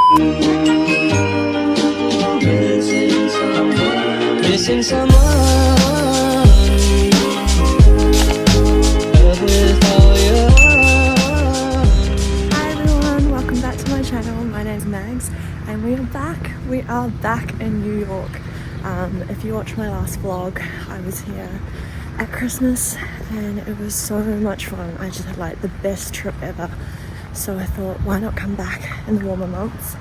Missing someone without you. Hi everyone, welcome back to my channel. My name's Mags and we are back in New York. If you watched my last vlog, I was here at Christmas and it was so much fun. I just had like the best trip ever. So I thought, why not come back in the warmer months?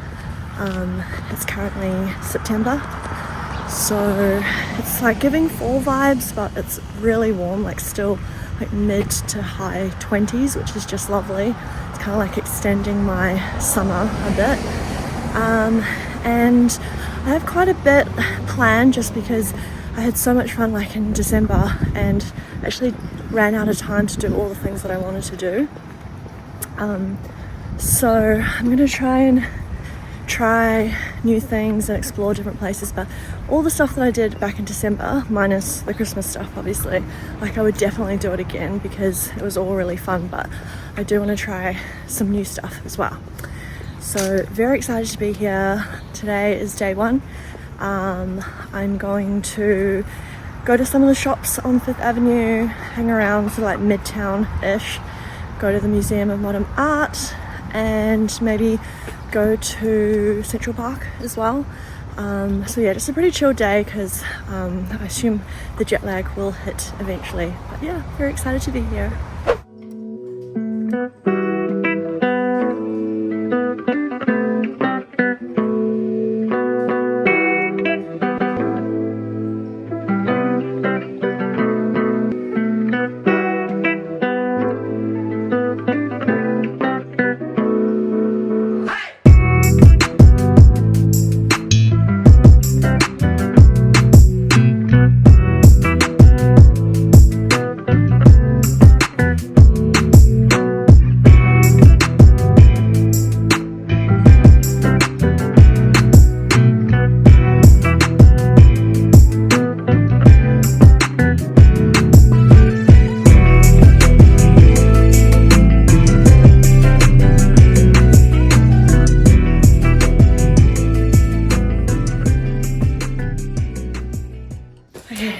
It's currently September, so it's like giving fall vibes, but it's really warm, like still like mid to high 20s, which is just lovely. It's kind of like extending my summer a bit. And I have quite a bit planned just because I had so much fun like in December and actually ran out of time to do all the things that I wanted to do. So I'm going to try new things and explore different places, but all the stuff that I did back in December, minus the Christmas stuff obviously, like I would definitely do it again because it was all really fun, but I do want to try some new stuff as well. So very excited to be here. Today is day one. I'm going to go to some of the shops on 5th Avenue, hang around for like Midtown-ish, go to the Museum of Modern Art, and maybe go to Central Park as well. So yeah, just a pretty chill day because I assume the jet lag will hit eventually. But yeah, very excited to be here.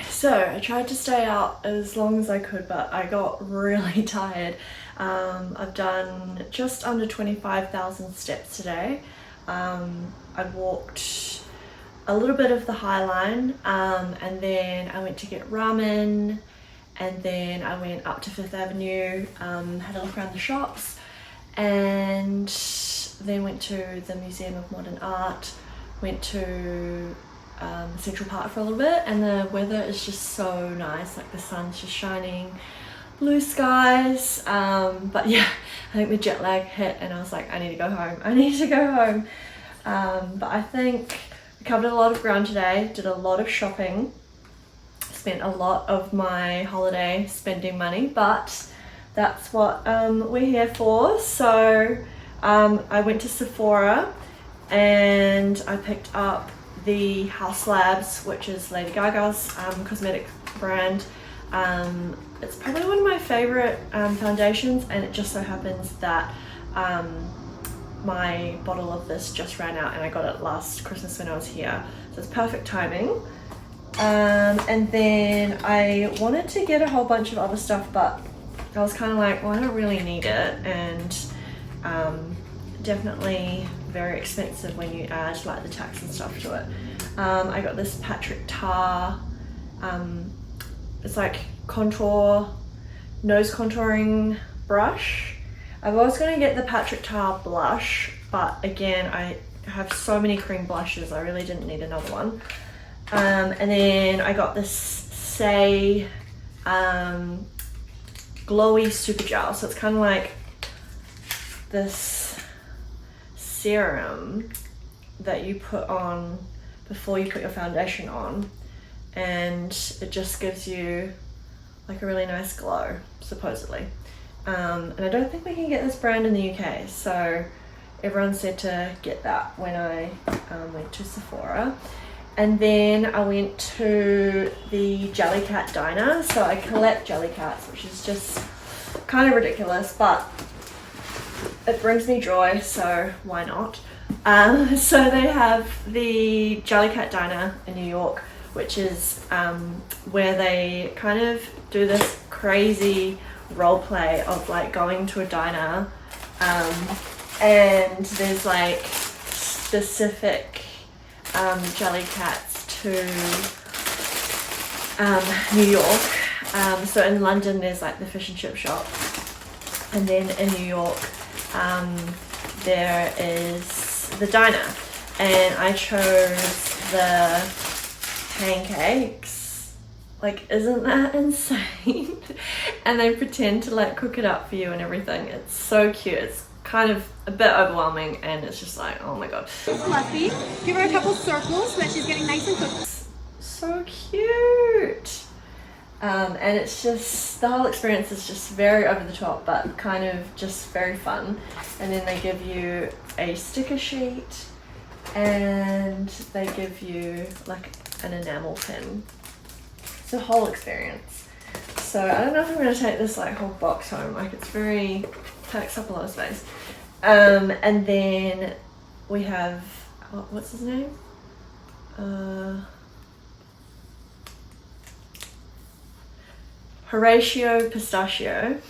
So I tried to stay out as long as I could, but I got really tired. I've done just under 25,000 steps today. I walked a little bit of the High Line, and then I went to get ramen, and then I went up to 5th Avenue, had a look around the shops, and then went to the Museum of Modern Art, went to Central Park for a little bit, and the weather is just so nice, like the sun's just shining, blue skies, but yeah, I think the jet lag hit and I was like, I need to go home. But I think we covered a lot of ground today, did a lot of shopping, spent a lot of my holiday spending money, but that's what we're here for. So I went to Sephora and I picked up the House Labs, which is Lady Gaga's cosmetic brand. It's probably one of my favorite foundations, and it just so happens that my bottle of this just ran out and I got it last Christmas when I was here, so it's perfect timing. And then I wanted to get a whole bunch of other stuff, but I was kind of like, well, I don't really need it, and definitely very expensive when you add like the tax and stuff to it. I got this Patrick Tar, it's like nose contouring brush. I was going to get the Patrick Tar blush, but again, I have so many cream blushes, I really didn't need another one. And then I got this Say glowy super gel, so it's kind of like this serum that you put on before you put your foundation on, and it just gives you like a really nice glow, supposedly. And I don't think we can get this brand in the UK, so everyone said to get that when I went to Sephora. And then I went to the Jellycat diner. So I collect Jellycats, which is just kind of ridiculous, but it brings me joy, so why not? So they have the Jellycat Diner in New York, which is where they kind of do this crazy role play of like going to a diner, and there's like specific Jellycats to New York. So in London there's like the fish and chip shop, and then in New York there is the diner, and I chose the pancakes. Like, isn't that insane? And they pretend to like cook it up for you and everything. It's so cute. It's kind of a bit overwhelming, and it's just like, oh my god. Fluffy. Give her a couple circles so that she's getting nice and cooked. So cute. And it's just, the whole experience is just very over the top, but kind of just very fun. And then they give you a sticker sheet, and they give you like an enamel pin. It's a whole experience. So I don't know if I'm going to take this like whole box home. Like, it's very, takes up a lot of space. And then we have, what's his name? Horatio Pistachio,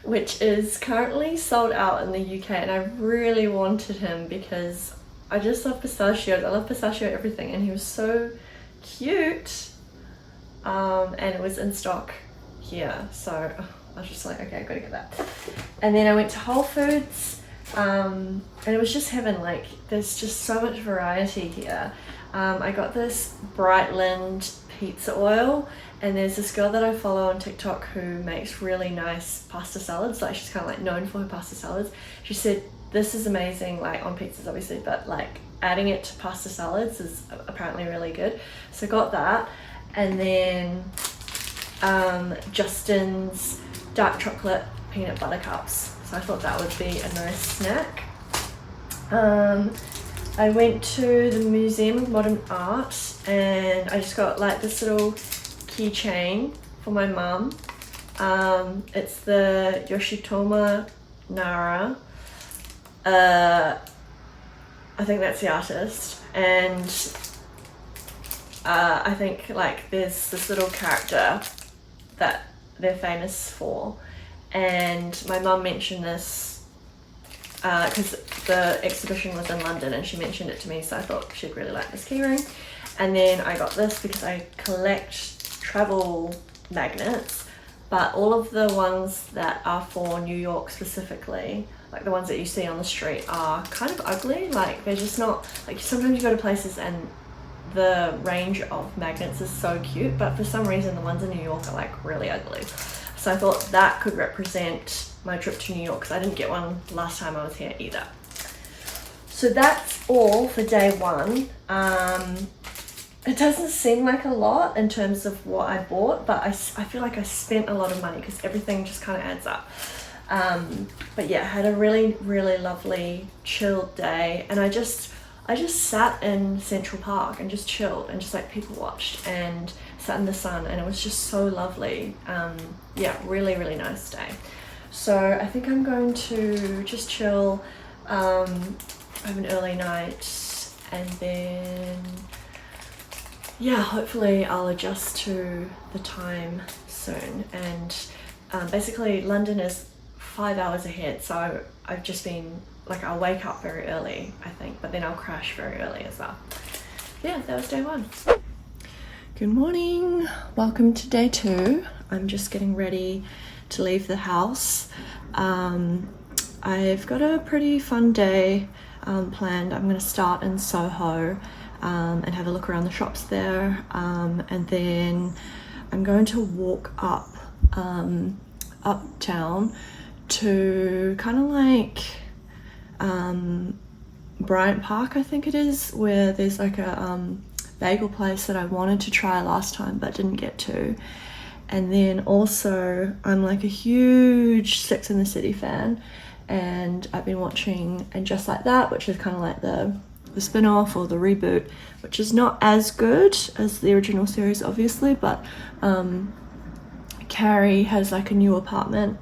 which is currently sold out in the UK, and I really wanted him because I just love pistachios. I love pistachio everything, and he was so cute, and it was in stock here, so I was just like, okay, I've got to get that. And then I went to Whole Foods, and it was just heaven. Like, there's just so much variety here. I got this Brightland pizza oil, and there's this girl that I follow on TikTok who makes really nice pasta salads. Like, she's kind of like known for her pasta salads. She said this is amazing, like on pizzas obviously, but like adding it to pasta salads is apparently really good. So got that, and then Justin's dark chocolate peanut butter cups. So I thought that would be a nice snack. I went to the Museum of Modern Art, and I just got like this little keychain for my mum. It's the Yoshitomo Nara. I think that's the artist, and I think like there's this little character that they're famous for, and my mum mentioned this because the exhibition was in London, and she mentioned it to me, so I thought she'd really like this keyring. And then I got this because I collect travel magnets, but all of the ones that are for New York specifically, like the ones that you see on the street, are kind of ugly. Like, they're just not, like, sometimes you go to places and the range of magnets is so cute, but for some reason the ones in New York are like really ugly. So I thought that could represent my trip to New York, because I didn't get one last time I was here either. So that's all for day one. It doesn't seem like a lot in terms of what I bought, but I feel like I spent a lot of money because everything just kind of adds up. But yeah, I had a really, really lovely chilled day, and I just sat in Central Park and just chilled and just like people watched and sat in the sun, and it was just so lovely. Yeah, really, really nice day. So I think I'm going to just chill, have an early night, and then yeah, hopefully I'll adjust to the time soon. And basically London is 5 hours ahead, so I've just been like, I'll wake up very early I think, but then I'll crash very early as well. Yeah, that was day one. Good morning, welcome to day two. I'm just getting ready to leave the house. I've got a pretty fun day planned. I'm going to start in Soho and have a look around the shops there, and then I'm going to walk up uptown to kind of like Bryant Park, I think it is, where there's like a bagel place that I wanted to try last time but didn't get to. And then also I'm like a huge Sex and the City fan, and I've been watching And Just Like That, which is kind of like the spin-off or the reboot, which is not as good as the original series obviously, but Carrie has like a new apartment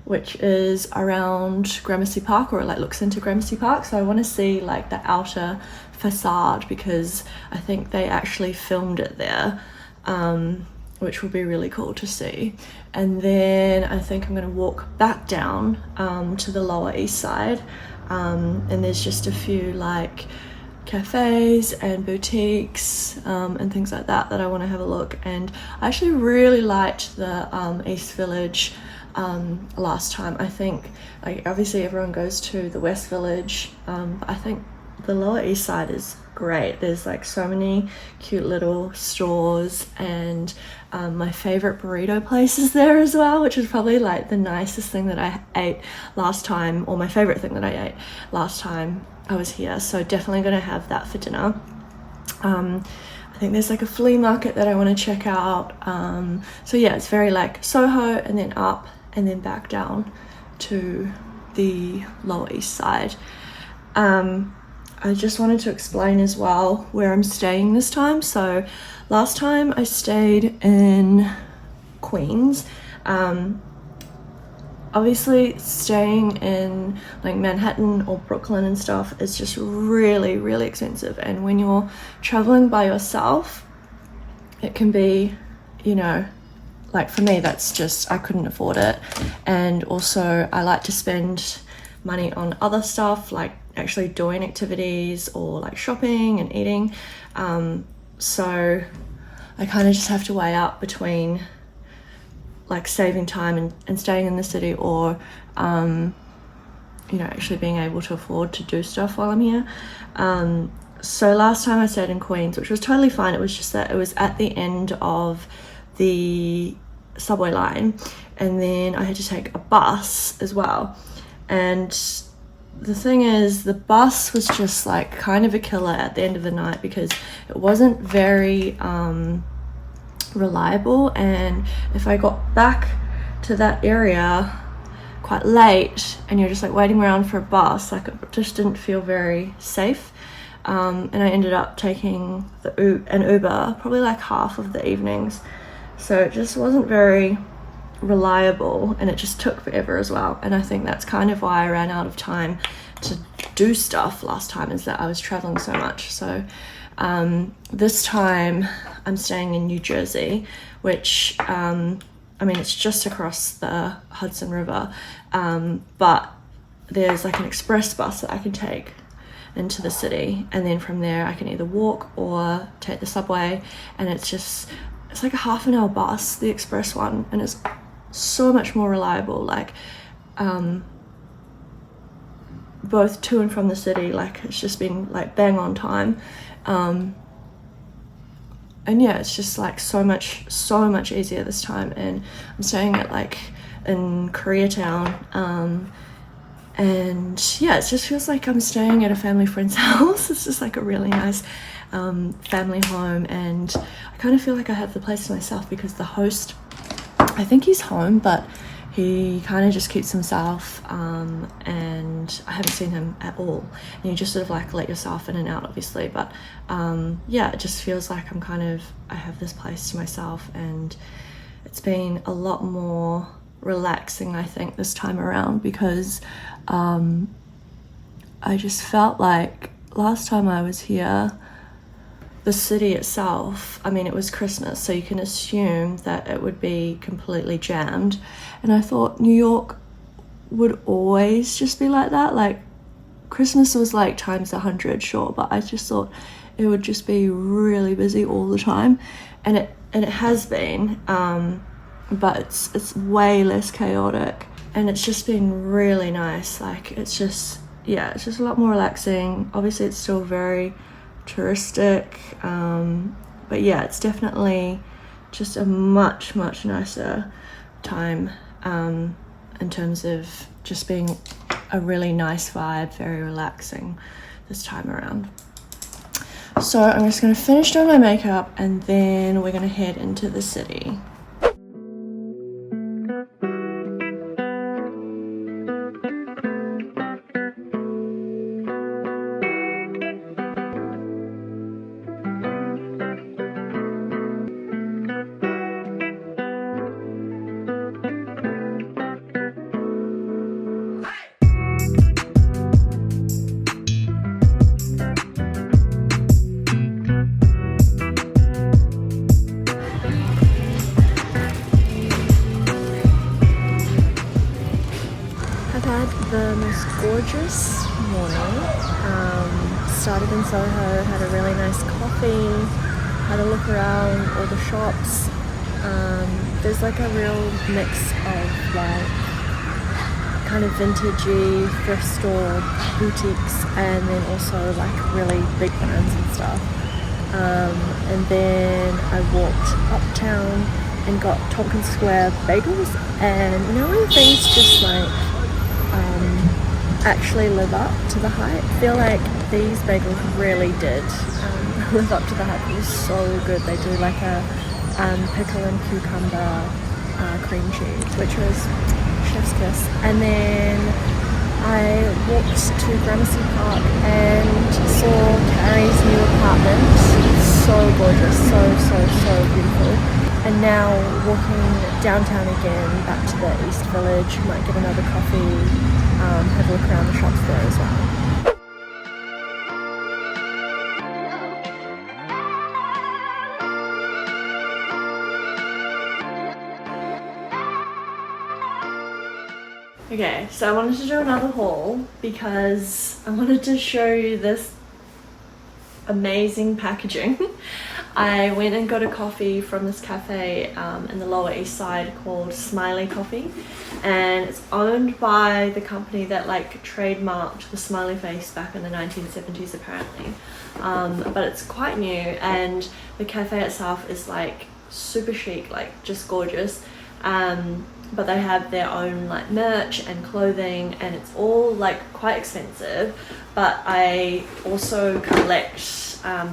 which is around Gramercy Park, or it like looks into Gramercy Park. So I want to see like the outer facade because I think they actually filmed it there, which will be really cool to see. And then I think I'm going to walk back down to the Lower East Side, and there's just a few like cafes and boutiques and things like that I want to have a look. And I actually really liked the East Village last time. I think like obviously everyone goes to the West Village, but I think the Lower East Side is great. There's like so many cute little stores, and my favorite burrito place is there as well, which is probably like the nicest thing that I ate last time, or my favorite thing that I ate last time I was here. So definitely gonna have that for dinner. I think there's like a flea market that I want to check out. So yeah, it's very like Soho and then up and then back down to the Lower East Side. I just wanted to explain as well where I'm staying this time. So last time I stayed in Queens. Obviously staying in like Manhattan or Brooklyn and stuff is just really, really expensive. And when you're traveling by yourself, it can be, you know, like for me, that's just, I couldn't afford it. And also I like to spend money on other stuff, like actually doing activities or like shopping and eating. So I kind of just have to weigh up between like saving time and staying in the city, or you know, actually being able to afford to do stuff while I'm here. So last time I stayed in Queens, which was totally fine. It was just that it was at the end of the subway line, and then I had to take a bus as well. And the thing is, the bus was just like kind of a killer at the end of the night because it wasn't very reliable, and if I got back to that area quite late and you're just like waiting around for a bus, like it just didn't feel very safe. And I ended up taking an Uber probably like half of the evenings, so it just wasn't very reliable, and it just took forever as well. And I think that's kind of why I ran out of time to do stuff last time, is that I was traveling so much. So this time I'm staying in New Jersey, which I mean, it's just across the Hudson River, but there's like an express bus that I can take into the city, and then from there I can either walk or take the subway. And it's like a half an hour bus, the express one, and it's so much more reliable, like both to and from the city. Like it's just been like bang on time, and yeah, it's just like so much easier this time. And I'm staying at like in Koreatown, and yeah, it just feels like I'm staying at a family friend's house. It's just like a really nice family home, and I kind of feel like I have the place to myself because the host, I think he's home, but he kind of just keeps himself, and I haven't seen him at all. And you just sort of like let yourself in and out, obviously, but yeah, it just feels like I have this place to myself, and it's been a lot more relaxing, I think, this time around, because I just felt like last time I was here, the city itself, I mean, it was Christmas, so you can assume that it would be completely jammed. And I thought New York would always just be like that. Like Christmas was like times 100, sure, but I just thought it would just be really busy all the time. And it has been, but it's way less chaotic, and it's just been really nice. Like it's just a lot more relaxing. Obviously it's still very touristic, but yeah, it's definitely just a much nicer time in terms of just being a really nice vibe, very relaxing this time around. So I'm just going to finish doing my makeup, and then we're going to head into the city. the most gorgeous morning. Started in Soho, had a really nice coffee, had a look around all the shops. There's like a real mix of like kind of vintagey thrift store boutiques and then also like really big brands and stuff. And then I walked uptown and got Tompkins Square bagels, and you know when things just like actually live up to the hype. I feel like these bagels really did live up to the hype. It was so good. They do like a pickle and cucumber cream cheese, which was chef's kiss. And then I walked to Gramercy Park and saw Carrie's new apartment. So gorgeous, so beautiful. And now walking downtown again, back to the East Village, might get another coffee, have a look around the shops there as well. Okay, so I wanted to do another haul because I wanted to show you this amazing packaging. I went and got a coffee from this cafe in the Lower East Side called Smiley Coffee, and it's owned by the company that like trademarked the smiley face back in the 1970s apparently, but it's quite new, and the cafe itself is like super chic, like just gorgeous. But they have their own like merch and clothing, and it's all like quite expensive. But I also collect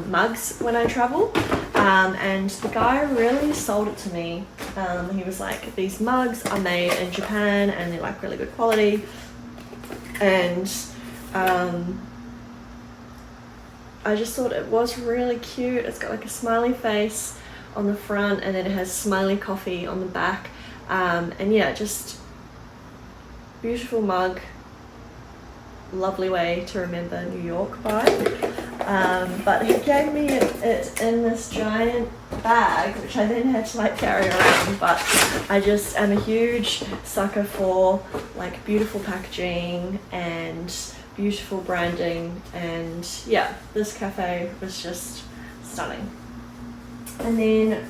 mugs when I travel, and the guy really sold it to me. He was like, these mugs are made in Japan and they're like really good quality, and I just thought it was really cute. It's got like a smiley face on the front, and then it has Smiley Coffee on the back. And yeah, just beautiful mug, lovely way to remember New York by. But he gave me it in this giant bag, which I then had to like carry around. But I just am a huge sucker for like beautiful packaging and beautiful branding, and yeah, this cafe was just stunning. And then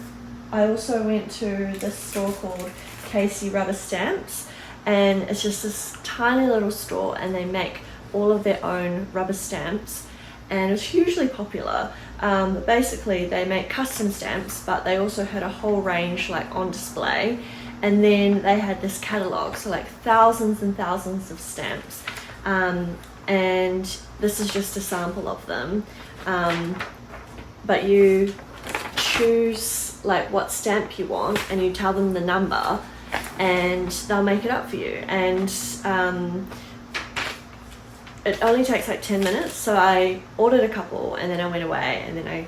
I also went to this store called Casey Rubber Stamps, and it's just this tiny little store, and they make all of their own rubber stamps, and it's hugely popular. Basically they make custom stamps, but they also had a whole range like on display, and then they had this catalog, so like thousands and thousands of stamps, and this is just a sample of them, but you choose like what stamp you want, and you tell them the number, and they'll make it up for you. And it only takes like 10 minutes, so I ordered a couple, and then I went away, and then I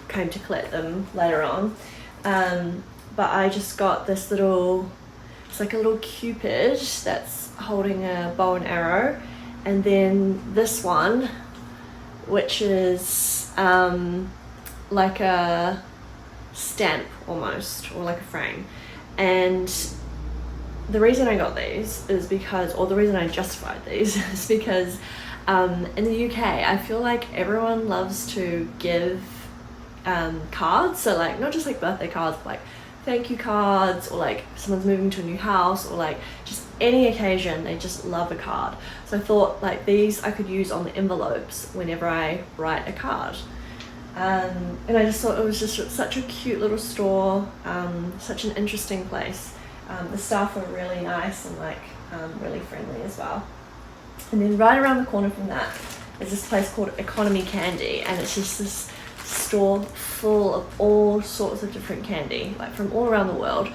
came to collect them later on. But I just got this little, it's like a little cupid that's holding a bow and arrow, and then this one, which is like a stamp almost, or like a frame. And the reason I got these is because, or the reason I justified these is because in the UK I feel like everyone loves to give cards, so like not just like birthday cards, but like thank you cards, or like someone's moving to a new house, or like just any occasion they just love a card. So I thought like these I could use on the envelopes whenever I write a card. And I just thought it was just such a cute little store, such an interesting place. The staff were really nice and like really friendly as well. And then right around the corner from that is this place called Economy Candy, and it's just this store full of all sorts of different candy, like from all around the world.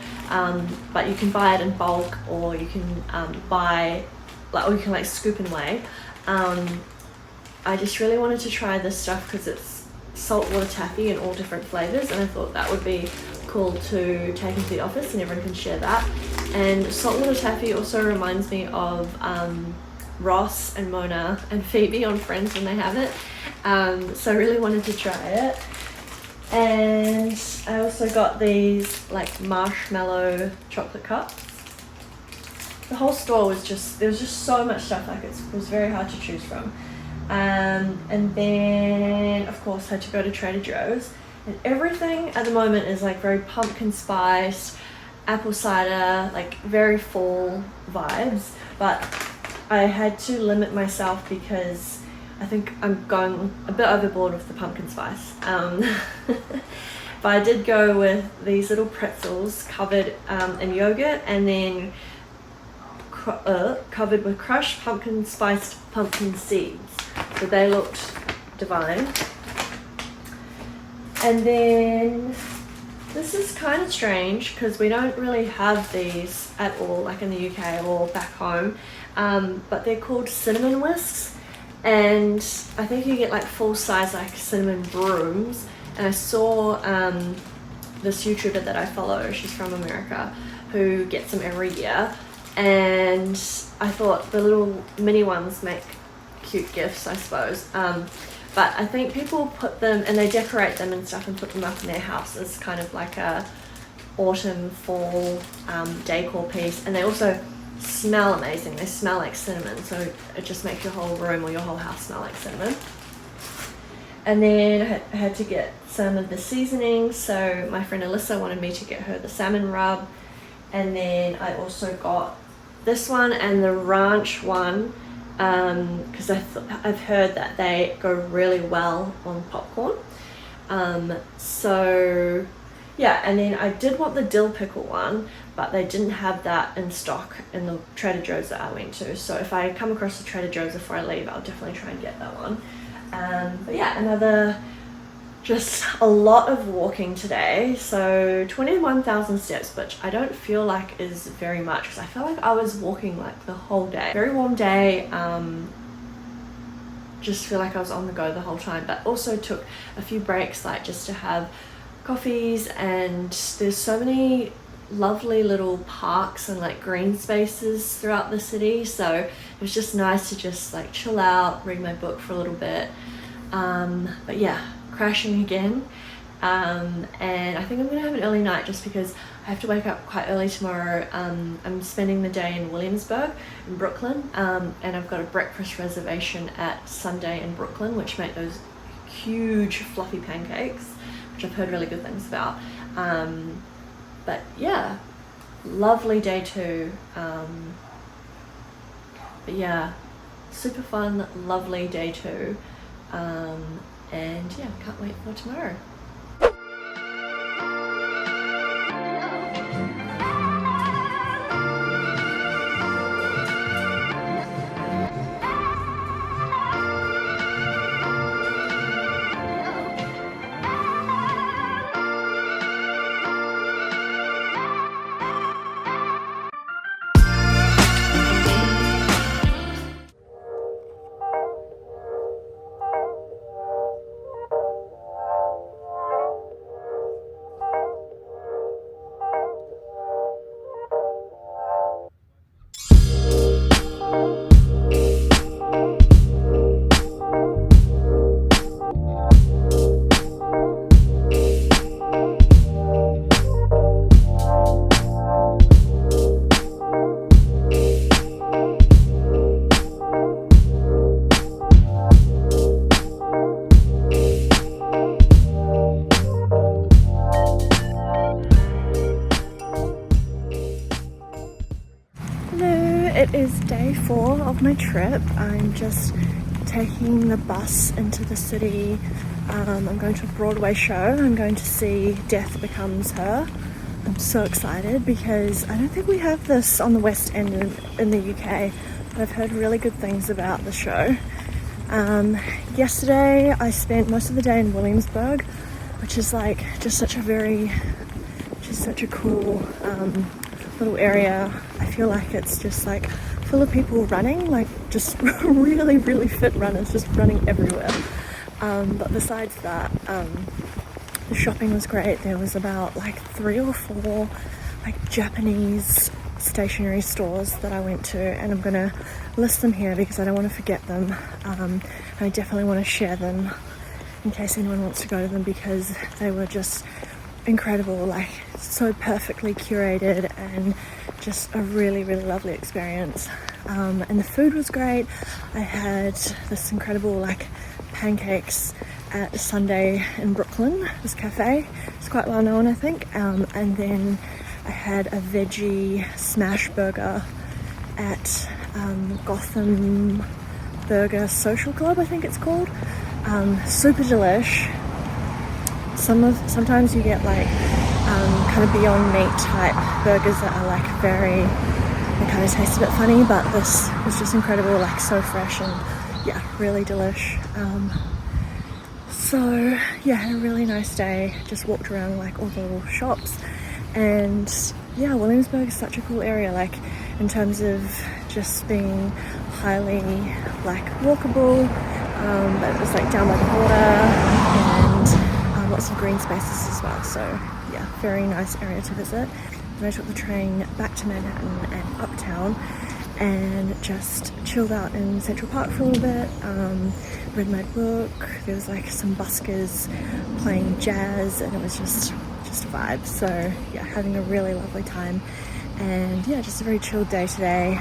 But you can buy it in bulk, or you can buy, like, or you can like scoop and weigh. I just really wanted to try this stuff because it's saltwater taffy in all different flavors, and I thought that would be cool to take into the office and everyone can share that. And saltwater taffy also reminds me of Ross and Mona and Phoebe on Friends when they have it, so I really wanted to try it. And I also got these like marshmallow chocolate cups, the whole store was just, there was just so much stuff, like it was very hard to choose from. And then of course had to go to Trader Joe's, and everything at the moment is like very pumpkin spiced, apple cider, like very fall vibes, but I had to limit myself because I think I'm going a bit overboard with the pumpkin spice. But I did go with these little pretzels covered in yogurt, and then covered with crushed pumpkin spiced pumpkin seeds. So they looked divine. And then this is kind of strange because we don't really have these at all, like in the UK or back home, but they're called cinnamon whisks, and I think you get like full size like cinnamon brooms. And I saw this YouTuber that I follow, she's from America, who gets them every year, and I thought the little mini ones make cute gifts, I suppose. But I think people put them and they decorate them and stuff and put them up in their house as kind of like a autumn, fall decor piece. And they also smell amazing. They smell like cinnamon, so it just makes your whole room or your whole house smell like cinnamon. And then I had to get some of the seasonings, so my friend Alyssa wanted me to get her the salmon rub, and then I also got this one and the ranch one, because I've heard that they go really well on popcorn. So yeah, and then I did want the dill pickle one, but they didn't have that in stock in the Trader Joe's that I went to. So if I come across the Trader Joe's before I leave, I'll definitely try and get that one. But yeah, just a lot of walking today. So 21,000 steps, which I don't feel like is very much because I feel like I was walking like the whole day. Very warm day. Just feel like I was on the go the whole time, but also took a few breaks, like just to have coffees, and there's so many lovely little parks and like green spaces throughout the city, so it was just nice to just like chill out, read my book for a little bit. But yeah, crashing again, and I think I'm gonna have an early night just because I have to wake up quite early tomorrow. I'm spending the day in Williamsburg in Brooklyn, and I've got a breakfast reservation at Sunday in Brooklyn, which make those huge fluffy pancakes, which I've heard really good things about. But yeah, lovely day too. But yeah, super fun, lovely day too. And yeah, can't wait for tomorrow. It is day 4 of my trip. I'm just taking the bus into the city. I'm going to a Broadway show. I'm going to see Death Becomes Her. I'm so excited because I don't think we have this on the West End in the UK, but I've heard really good things about the show. Yesterday I spent most of the day in Williamsburg, which is like just such a cool little area. I feel like it's just like full of people running, like just really, really fit runners just running everywhere. But besides that, the shopping was great. There was about like 3 or 4 like Japanese stationery stores that I went to, and I'm gonna list them here because I don't want to forget them. And I definitely want to share them in case anyone wants to go to them, because they were just incredible, like so perfectly curated and just a really lovely experience. And the food was great. I had this incredible like pancakes at Sunday in Brooklyn, this cafe. It's quite well known, I think. And then I had a veggie smash burger at Gotham Burger Social Club, I think it's called. Super delish. Sometimes you get like kind of Beyond Meat type burgers that are like they kind of taste a bit funny, but this was just incredible, like so fresh and yeah, really delish. So yeah, had a really nice day. Just walked around like all the little shops, and yeah, Williamsburg is such a cool area, like in terms of just being highly like walkable, but it was like down by the water and lots of green spaces as well. So yeah, very nice area to visit. Then I took the train back to Manhattan and uptown and just chilled out in Central Park for a little bit, read my book. There was like some buskers playing jazz and it was just a vibe. So yeah, having a really lovely time. And yeah, just a very chilled day today,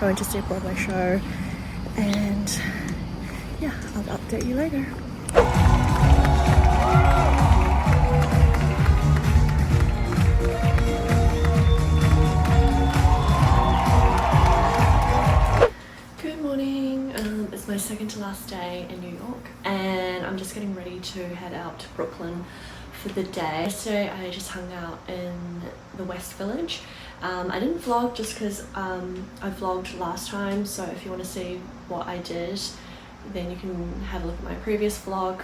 going to see a Broadway show, and yeah, I'll update you later. Good morning, it's my second to last day in New York, and I'm just getting ready to head out to Brooklyn for the day. Yesterday I just hung out in the West Village. I didn't vlog just because I vlogged last time, so if you want to see what I did, then you can have a look at my previous vlog.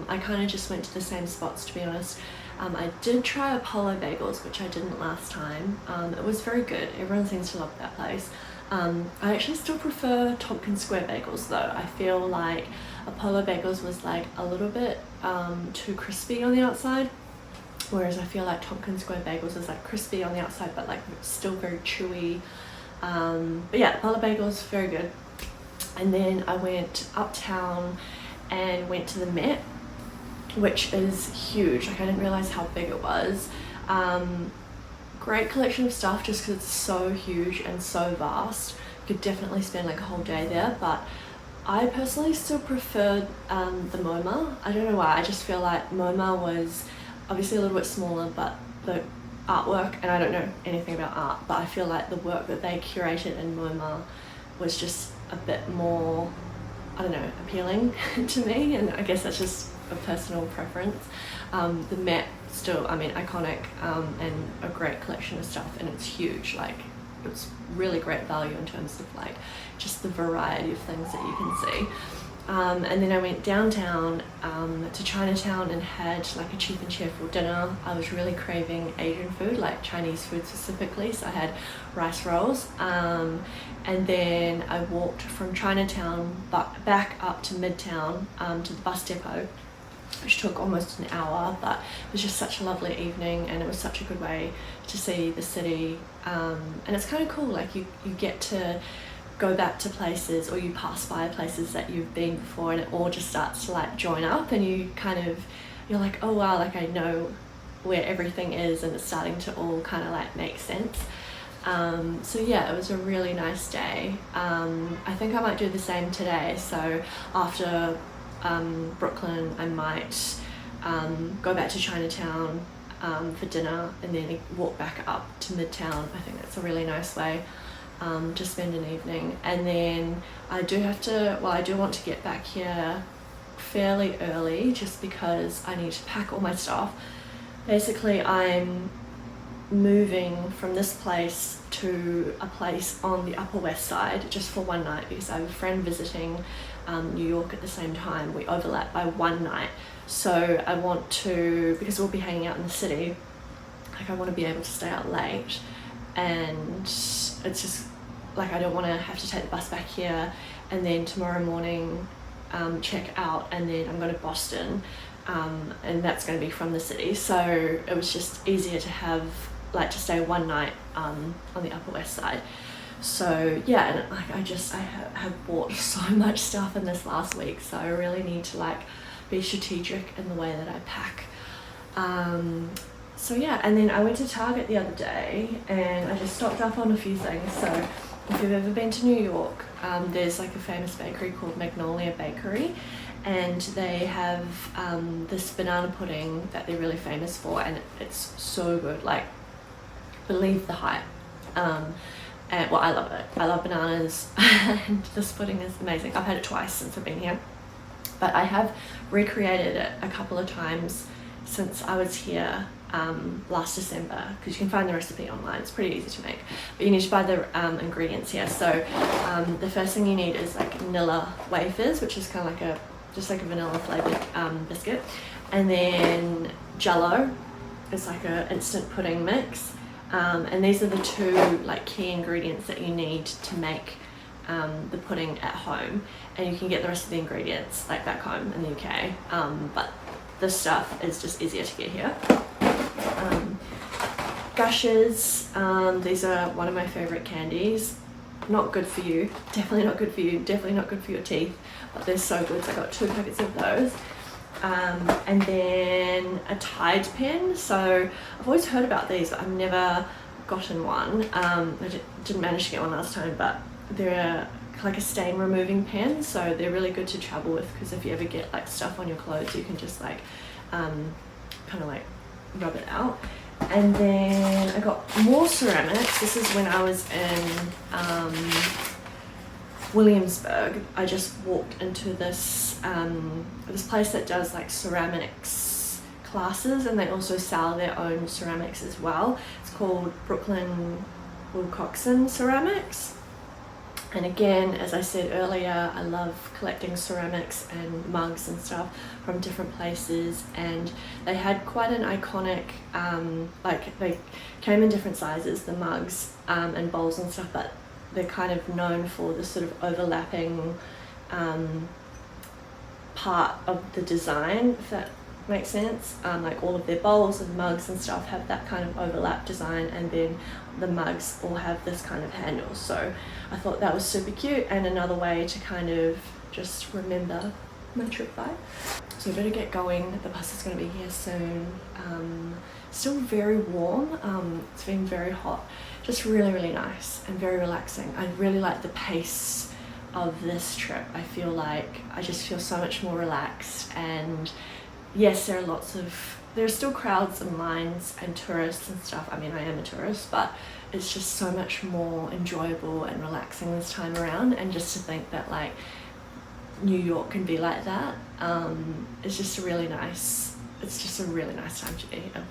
I kind of just went to the same spots, to be honest. I did try Apollo Bagels, which I didn't last time. It was very good. Everyone seems to love that place. I actually still prefer Tompkins Square Bagels though. I feel like Apollo Bagels was like a little bit too crispy on the outside, whereas I feel like Tompkins Square Bagels is like crispy on the outside but like still very chewy. But yeah, Apollo Bagels, very good. And then I went uptown and went to the Met, which is huge. Like I didn't realize how big it was. Great collection of stuff just because it's so huge and so vast. You could definitely spend like a whole day there, but I personally still preferred the MoMA. I don't know why, I just feel like MoMA was obviously a little bit smaller, but the artwork, and I don't know anything about art, but I feel like the work that they curated in MoMA was just a bit more, I don't know, appealing to me, and I guess that's just a personal preference. The Met still, I mean, iconic, and a great collection of stuff, and it's huge. Like it's really great value in terms of like just the variety of things that you can see. And then I went downtown to Chinatown and had like a cheap and cheerful dinner. I was really craving Asian food, like Chinese food specifically, so I had rice rolls. And then I walked from Chinatown back up to Midtown to the bus depot, which took almost an hour, but it was just such a lovely evening and it was such a good way to see the city. And it's kind of cool, like you get to go back to places, or you pass by places that you've been before, and it all just starts to like join up, and you're like, oh wow, like I know where everything is, and it's starting to all kind of like make sense. So yeah, it was a really nice day. I think I might do the same today, so after Brooklyn I might go back to Chinatown for dinner and then walk back up to Midtown. I think that's a really nice way to spend an evening. And then I do want to get back here fairly early just because I need to pack all my stuff. Basically I'm moving from this place to a place on the Upper West Side just for one night because I have a friend visiting New York at the same time. We overlap by one night, so I want to, because we'll be hanging out in the city, like I want to be able to stay out late, and it's just like I don't want to have to take the bus back here and then tomorrow morning check out, and then I'm going to Boston, and that's going to be from the city, so it was just easier to have like to stay one night on the Upper West Side. So yeah, and like I have bought so much stuff in this last week, so I really need to like be strategic in the way that I pack. So yeah, and then I went to Target the other day and I just stocked up on a few things. So if you've ever been to New York, there's like a famous bakery called Magnolia Bakery, and they have this banana pudding that they're really famous for, and it's so good, like believe the hype. And well, I love it. I love bananas and this pudding is amazing. I've had it twice since I've been here, but I have recreated it a couple of times since I was here last December, because you can find the recipe online. It's pretty easy to make, but you need to buy the ingredients here. So the first thing you need is like vanilla wafers, which is kind of like just like a vanilla flavored biscuit, and then Jello is like a instant pudding mix, and these are the two like key ingredients that you need to make the pudding at home. And you can get the rest of the ingredients like back home in the UK, but this stuff is just easier to get here. Gushers, these are one of my favorite candies. Not good for you, definitely not good for you, definitely not good for your teeth, but they're so good. So I got 2 packets of those. And then a Tide pen. So I've always heard about these, but I've never gotten one. I didn't manage to get one last time, but they're like a stain removing pen, so they're really good to travel with, because if you ever get like stuff on your clothes, you can just like kind of like rub it out. And then I got more ceramics. This is when I was in Williamsburg. I just walked into this this place that does like ceramics classes, and they also sell their own ceramics as well. It's called Brooklyn Wilcoxon Ceramics. And again, as I said earlier, I love collecting ceramics and mugs and stuff from different places, and they had quite an iconic, like they came in different sizes, the mugs and bowls and stuff, but they're kind of known for the sort of overlapping part of the design, if that makes sense. Like all of their bowls and mugs and stuff have that kind of overlap design, and then the mugs all have this kind of handle. So I thought that was super cute, and another way to kind of just remember my trip by. So I better get going. The bus is going to be here soon. Still very warm. It's been very hot. Just really, really nice and very relaxing. I really like the pace of this trip. I feel like I just feel so much more relaxed, and yes, there are still crowds and lines and tourists and stuff. I mean, I am a tourist, but it's just so much more enjoyable and relaxing this time around. And just to think that like New York can be like that, it's just it's just a really nice time to be here.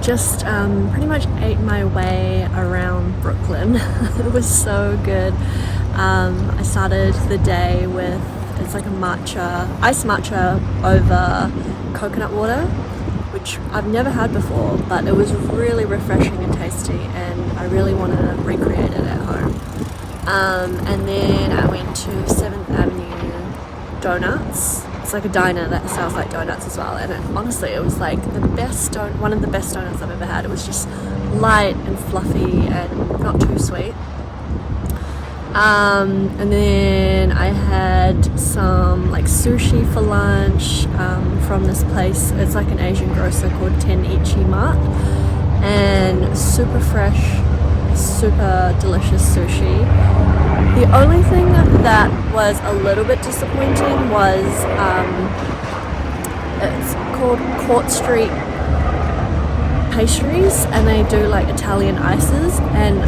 Just pretty much ate my way around Brooklyn. It was so good. I started the day with, it's like a iced matcha over coconut water, which I've never had before, but it was really refreshing and tasty, and I really want to recreate it at home. And then I went to 7th Avenue Donuts. It's like a diner that sells like donuts as well, and honestly it was like one of the best donuts I've ever had. It was just light and fluffy and not too sweet. And then I had some like sushi for lunch from this place. It's like an Asian grocer called Ten-Ichi Mart, and super fresh, super delicious sushi. The only thing that was a little bit disappointing was it's called Court Street Pastries, and they do like Italian ices, and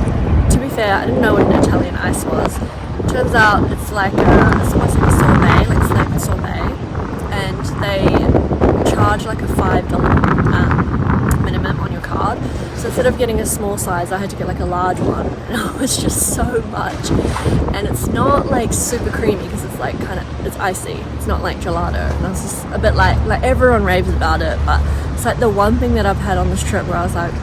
to be fair, I didn't know what an Italian ice was. Turns out it's like I suppose like a sorbet, like flavored sorbet, and they charge like a $5 minimum on your card. hard. So instead of getting a small size, I had to get like a large one, and it was just so much. And it's not like super creamy because it's like it's icy. It's not like gelato. And I was just a bit like everyone raves about it, but it's like the one thing that I've had on this trip where I was like,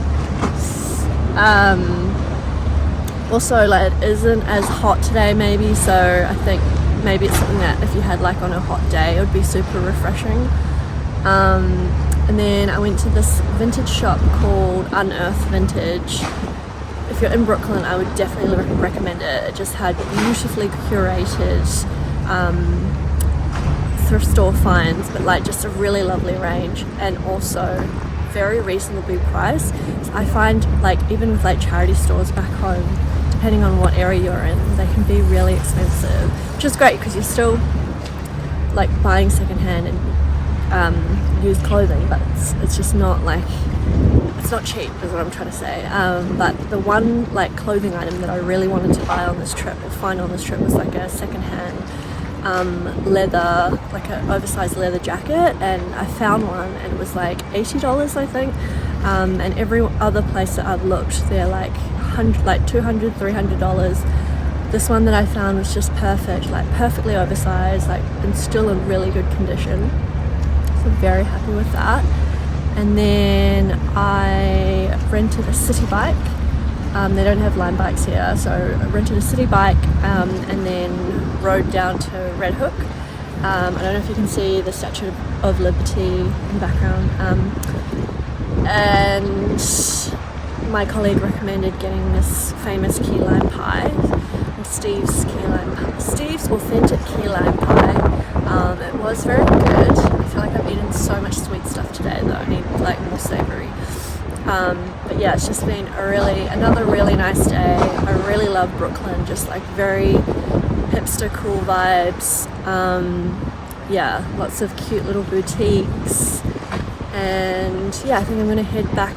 also like it isn't as hot today maybe, so I think maybe it's something that if you had like on a hot day it would be super refreshing. And then I went to this vintage shop called Unearth Vintage. If you're in Brooklyn, I would definitely recommend it. It just had beautifully curated thrift store finds, but like just a really lovely range, and also very reasonably priced. So I find like even with like charity stores back home, depending on what area you're in, they can be really expensive, which is great because you're still like buying secondhand and used clothing, but it's just not like, it's not cheap is what I'm trying to say. But the one like clothing item that I really wanted to buy on this trip or find on this trip was like a secondhand leather, like an oversized leather jacket, and I found one and it was like $80 I think, and every other place that I've looked they're like $200, $300. This one that I found was just perfect, like perfectly oversized, like and still in really good condition. So I'm very happy with that. And then I rented a city bike. They don't have Lime bikes here, so I rented a city bike and then rode down to Red Hook. I don't know if you can see the Statue of Liberty in the background. And my colleague recommended getting this famous key lime pie, Steve's authentic key lime pie. It was very good. I feel like I've eaten so much sweet stuff today that I need like more savoury. But yeah, it's just been another really nice day. I really love Brooklyn, just like very hipster cool vibes. Yeah, lots of cute little boutiques. And yeah, I think I'm gonna head back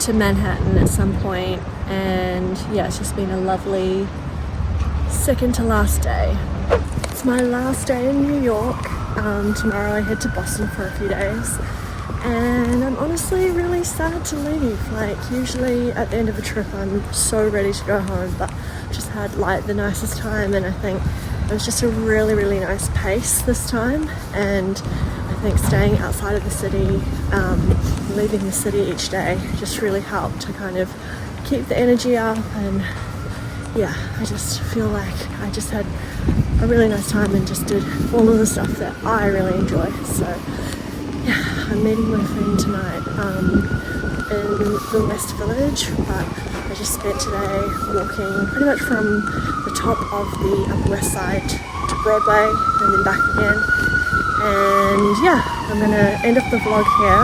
to Manhattan at some point. And yeah, it's just been a lovely second to last day. It's my last day in New York. Tomorrow I head to Boston for a few days, and I'm honestly really sad to leave. Like usually at the end of a trip I'm so ready to go home, but I've just had like the nicest time, and I think it was just a really nice pace this time. And I think staying outside of the city, leaving the city each day just really helped to kind of keep the energy up. And yeah, I just feel like I just had a really nice time and just did all of the stuff that I really enjoy. So yeah, I'm meeting my friend tonight in the West Village, but I just spent today walking pretty much from the top of the Upper West Side to Broadway and then back again. And yeah, I'm gonna end up the vlog here.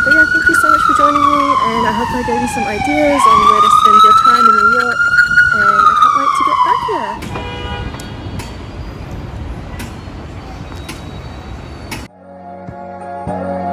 But yeah, thank you so much for joining me, and I hope I gave you some ideas on where to spend your time in New York, and I can't wait to get back here. Bye.